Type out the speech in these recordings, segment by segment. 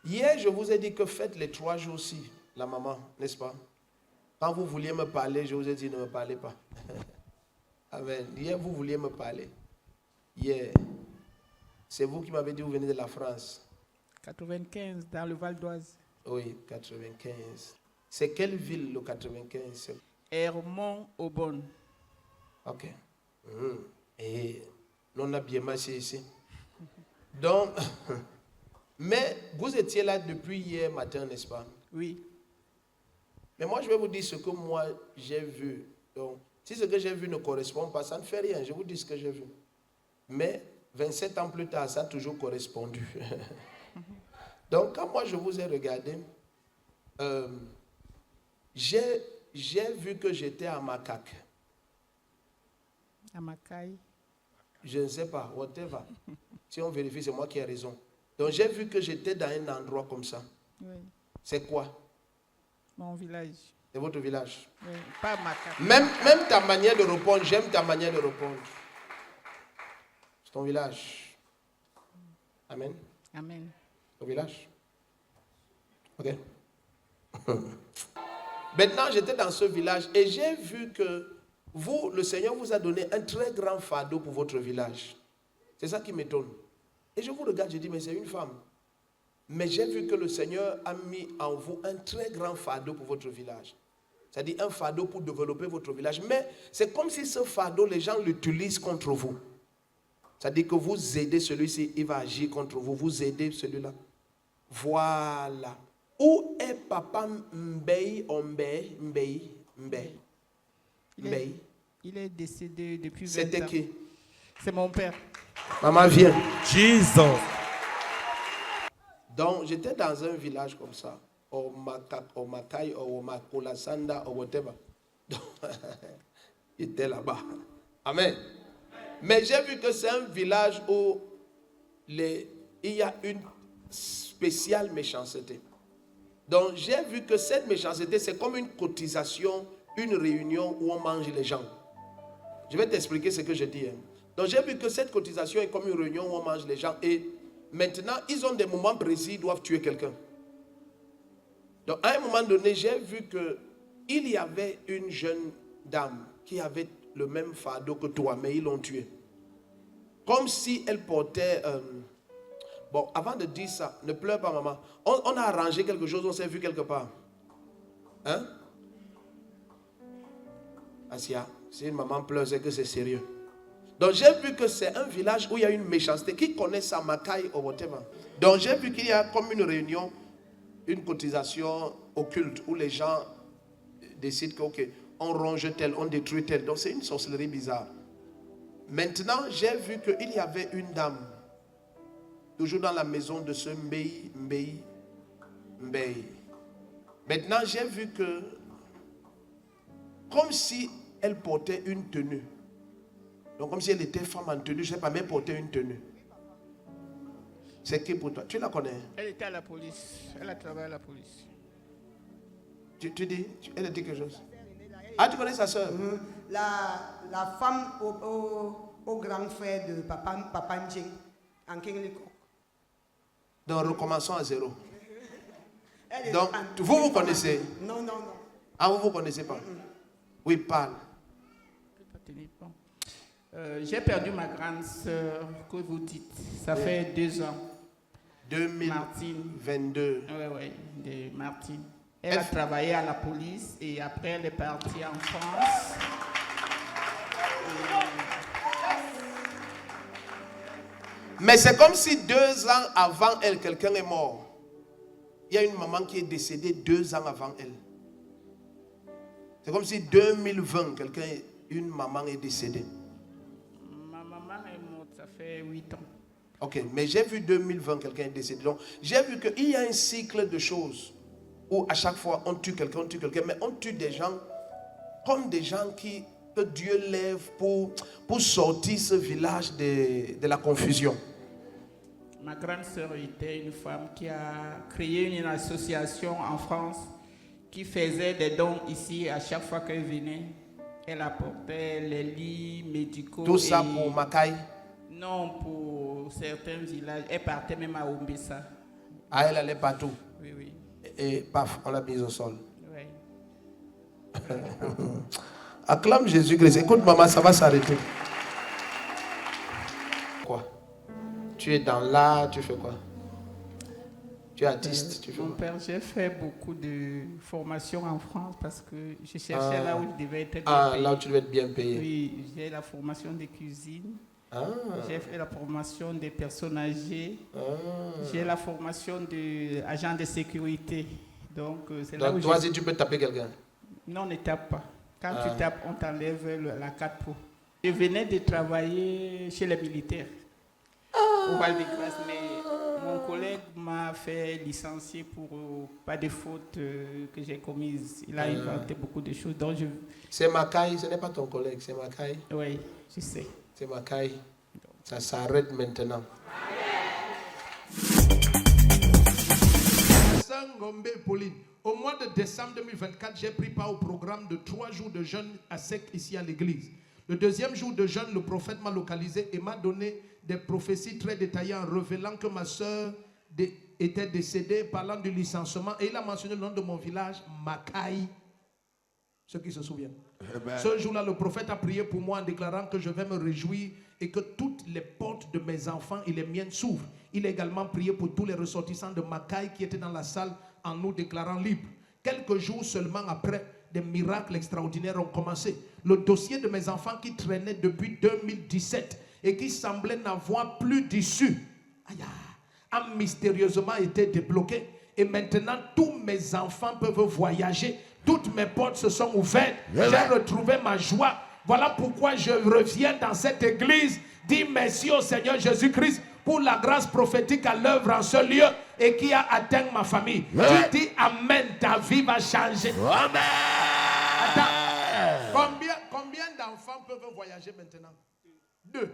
Hier, je vous ai dit que faites les 3 jours aussi, la maman, n'est-ce pas? Quand vous vouliez me parler, je vous ai dit ne me parlez pas. Amen. Hier, vous vouliez me parler. Hier, c'est vous qui m'avez dit que vous venez de la France. 95, dans le Val d'Oise. Oui, 95. C'est quelle ville, le 95? Hermont-Aubonne. Ok. Et on a bien marché ici. Donc, mais vous étiez là depuis hier matin, n'est-ce pas? Oui. Mais moi, je vais vous dire ce que moi, j'ai vu. Donc, si ce que j'ai vu ne correspond pas, ça ne fait rien. Je vous dis ce que j'ai vu. Mais 27 ans plus tard, ça a toujours correspondu. Donc, quand moi, je vous ai regardé, j'ai vu que j'étais à Macaque. À Macaille. Je ne sais pas, whatever. Si on vérifie, c'est moi qui ai raison. Donc, j'ai vu que j'étais dans un endroit comme ça. Oui. C'est quoi? Mon village. C'est votre village. Oui. Pas Macaque. Même ta manière de répondre, j'aime ta manière de répondre. C'est ton village. Amen. Amen. Ton village. Ok. Maintenant, j'étais dans ce village et j'ai vu que vous, le Seigneur vous a donné un très grand fardeau pour votre village. C'est ça qui m'étonne. Et je vous regarde, je dis, mais c'est une femme. Mais j'ai vu que le Seigneur a mis en vous un très grand fardeau pour votre village. C'est-à-dire un fardeau pour développer votre village. Mais c'est comme si ce fardeau, les gens l'utilisent contre vous. C'est-à-dire que vous aidez celui-ci, il va agir contre vous. Vous aidez celui-là. Voilà. Où est papa Mbey, Mbey? Il est décédé depuis 20 ans. C'était qui? C'est mon père. Maman, viens. Jesus. Donc, j'étais dans un village comme ça. Au Makai, au Makolasanda, ou whatever. Donc, j'étais là-bas. Amen. Mais j'ai vu que c'est un village où il y a une spéciale méchanceté. Donc, j'ai vu que cette méchanceté, c'est comme une cotisation, une réunion où on mange les gens. Je vais t'expliquer ce que je dis. Donc, j'ai vu que cette cotisation est comme une réunion où on mange les gens. Et maintenant, ils ont des moments précis, ils doivent tuer quelqu'un. Donc, à un moment donné, j'ai vu qu'il y avait une jeune dame qui avait le même fardeau que toi, mais ils l'ont tuée. Comme si elle portait... Bon, avant de dire ça, ne pleure pas, maman. On a arrangé quelque chose, on s'est vu quelque part. Hein? Asia, si une maman pleure, c'est que c'est sérieux. Donc j'ai vu que c'est un village où il y a une méchanceté. Qui connaît ça, Makai ou whatever? Donc j'ai vu qu'il y a comme une réunion, une cotisation occulte où les gens décident que, ok, on ronge tel, on détruit tel. Donc c'est une sorcellerie bizarre. Maintenant, j'ai vu qu'il y avait une dame, toujours dans la maison de ce Mbey. Maintenant, j'ai vu que, comme si elle portait une tenue. Donc, comme si elle était femme en tenue, je ne sais pas, mais elle portait une tenue. C'est qui pour toi? Tu la connais? Elle était à la police. Elle a travaillé à la police. Tu dis? Elle a dit quelque chose? Ah, tu connais sa soeur? La femme au grand frère de Papa Njing, en Kingliko. Donc, recommençons à zéro. Donc, vous connaissez? Non. Ah, vous connaissez pas? Oui, parle. J'ai perdu ma grande sœur, que vous dites. Ça fait 2 ans. 2022. Oui, de Martine. Elle a travaillé à la police et après elle est partie en France. Mais c'est comme si 2 ans avant elle, quelqu'un est mort. Il y a une maman qui est décédée 2 ans avant elle. C'est comme si 2020, une maman est décédée. Ma maman est morte, ça fait 8 ans. Ok, mais j'ai vu 2020, quelqu'un est décédé. Donc, j'ai vu qu'il y a un cycle de choses où à chaque fois on tue quelqu'un, mais on tue des gens comme des gens que Dieu lève pour sortir ce village de la confusion. Ma grande sœur était une femme qui a créé une association en France qui faisait des dons ici à chaque fois qu'elle venait. Elle apportait les lits médicaux. Tout ça pour Makai? Non, pour certains villages. Elle partait même à Ombessa. Ah, elle allait partout. Oui, oui. Et paf, on l'a mise au sol. Oui. Acclame Jésus-Christ. Écoute, maman, ça va s'arrêter. Quoi? Tu es dans l'art, tu fais quoi? Tu es artiste, tu fais Mon quoi? père, j'ai fait beaucoup de formations en France parce que je cherchais là où je devais être bien payé. Là où tu devais être bien payé. Oui, j'ai la formation de cuisine. J'ai fait la formation des personnes âgées. J'ai la formation d'agent de sécurité. Donc, c'est là où toi, si tu peux taper quelqu'un? Non, ne tape pas. Quand tu tapes, on t'enlève la 4 Pro. Je venais de travailler chez les militaires au Val-de-Grâce, mais mon collègue m'a fait licencier pour pas de fautes que j'ai commises. Il a inventé beaucoup de choses. Donc C'est Makai, ce n'est pas ton collègue, c'est Makai. Oui, je sais. C'est Makai. Ça s'arrête maintenant. Ngombe Pauline. Au mois de décembre 2024, j'ai pris part au programme de 3 jours de jeûne à sec ici à l'église. Le deuxième jour de jeûne, le prophète m'a localisé et m'a donné des prophéties très détaillées en révélant que ma soeur était décédée, parlant du licenciement. Et il a mentionné le nom de mon village, Makai. Ceux qui se souviennent. Amen. Ce jour-là, le prophète a prié pour moi en déclarant que je vais me réjouir et que toutes les portes de mes enfants et les miennes s'ouvrent. Il a également prié pour tous les ressortissants de Makai qui étaient dans la salle en nous déclarant libres. Quelques jours seulement après, des miracles extraordinaires ont commencé. Le dossier de mes enfants qui traînait depuis 2017 et qui semblait n'avoir plus d'issue a mystérieusement été débloqué. Et maintenant, tous mes enfants peuvent voyager. Toutes mes portes se sont ouvertes. J'ai retrouvé ma joie. Voilà pourquoi je reviens dans cette église. Dis merci au Seigneur Jésus-Christ pour la grâce prophétique à l'œuvre en ce lieu et qui a atteint ma famille. Tu dis Amen, ta vie va changer. Amen. Attends, combien d'enfants peuvent voyager maintenant? 2.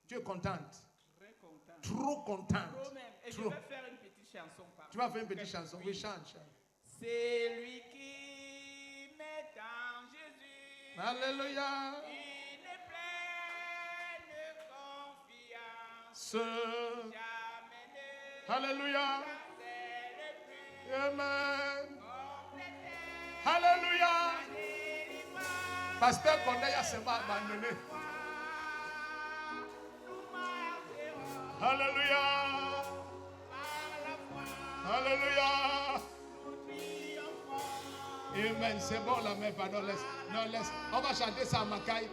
Tu es contente? Très contente. Trop contente. Trop même. Et je vais faire une petite chanson. Tu vas faire une petite chanson? Oui, chante. C'est lui qui met en Jésus. Alléluia. Une pleine confiance. Alléluia. Amen. Alléluia. Pasteur Corneille s'est abandonné. Alléluia. Alléluia. Amen. C'est bon la main, pardon. Laisse. On va chanter ça à Makai.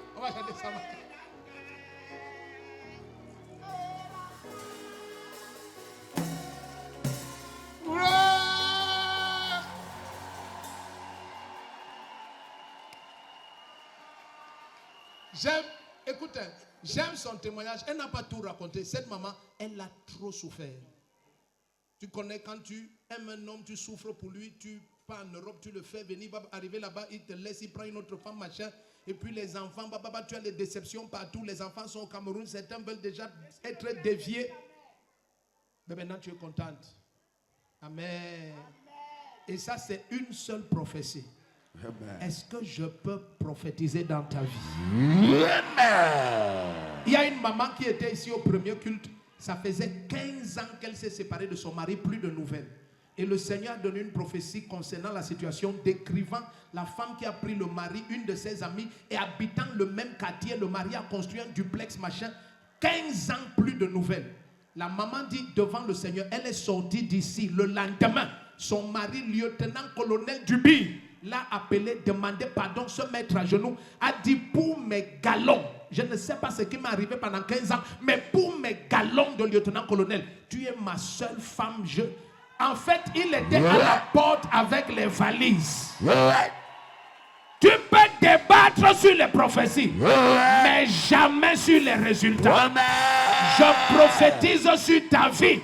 J'aime son témoignage. Elle n'a pas tout raconté. Cette maman, elle a trop souffert. Tu connais quand tu aimes un homme, tu souffres pour lui, tu pars en Europe, tu le fais venir, arriver là-bas, il te laisse, il prend une autre femme, machin. Et puis les enfants, tu as des déceptions partout. Les enfants sont au Cameroun, certains veulent déjà être déviés. Mais maintenant tu es contente. Amen. Et ça, c'est une seule prophétie. Est-ce que je peux prophétiser dans ta vie? Il y a une maman qui était ici au premier culte. Ça faisait 15 ans qu'elle s'est séparée de son mari, plus de nouvelles. Et le Seigneur a donné une prophétie concernant la situation, décrivant la femme qui a pris le mari, une de ses amies, et habitant le même quartier, le mari a construit un duplex, machin. 15 ans, plus de nouvelles. La maman dit devant le Seigneur, elle est sortie d'ici. Le lendemain, son mari, lieutenant-colonel Duby, l'a appelé, demandé pardon, se mettre à genoux, a dit pour mes galons, je ne sais pas ce qui m'est arrivé pendant 15 ans, mais pour mes galons de lieutenant-colonel, tu es ma seule femme. En fait, il était à la porte avec les valises. Tu peux débattre sur les prophéties, mais jamais sur les résultats. Je prophétise sur ta vie.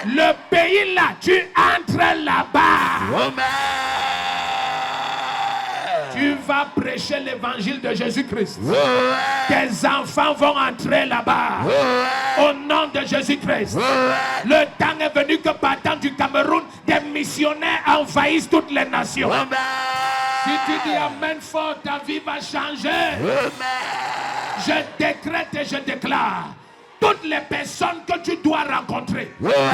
Le pays là, tu entres là-bas. Tu vas prêcher l'évangile de Jésus-Christ. Tes enfants vont entrer là-bas. Au nom de Jésus-Christ. Le temps est venu que partant du Cameroun, des missionnaires envahissent toutes les nations. Si tu dis Amen fort, ta vie va changer. Je décrète et je déclare. Toute toutes les personnes que tu dois rencontrer,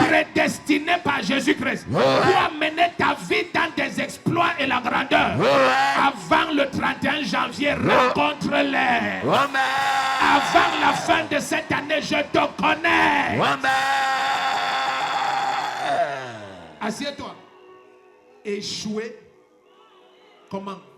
prédestinées par Jésus-Christ, pour amener ta vie dans des exploits et la grandeur. Avant le 31 janvier, rencontre-les. Avant la fin de cette année, je te connais. Assieds-toi. Échouer. Comment?